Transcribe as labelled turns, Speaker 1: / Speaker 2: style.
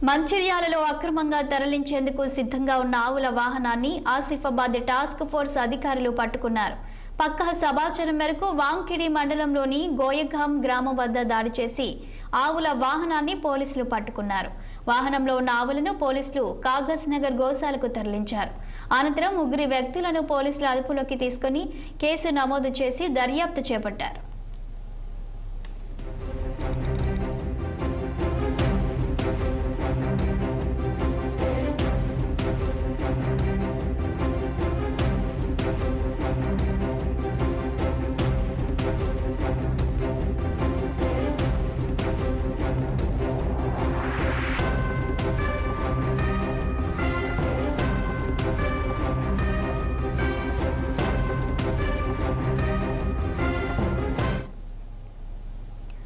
Speaker 1: మంచిర్యాలలో అక్రమంగా తరలించేందుకు సిద్ధంగా ఉన్న ఆవుల వాహనాన్ని ఆసిఫాబాద్ టాస్క్ ఫోర్స్ అధికారులు పట్టుకున్నారు. పక్కా సమాచారం మేరకు వాంకిడి మండలంలోని గోయగాం గ్రామం వద్ద దాడి చేసి ఆవుల వాహనాన్ని పోలీసులు పట్టుకున్నారు. వాహనంలో ఉన్న ఆవులను పోలీసులు కాగజ్ నగర్ గోశాలకు తరలించారు. అనంతరం ముగ్గురు వ్యక్తులను పోలీసులు అదుపులోకి తీసుకుని కేసు నమోదు చేసి దర్యాప్తు చేపట్టారు.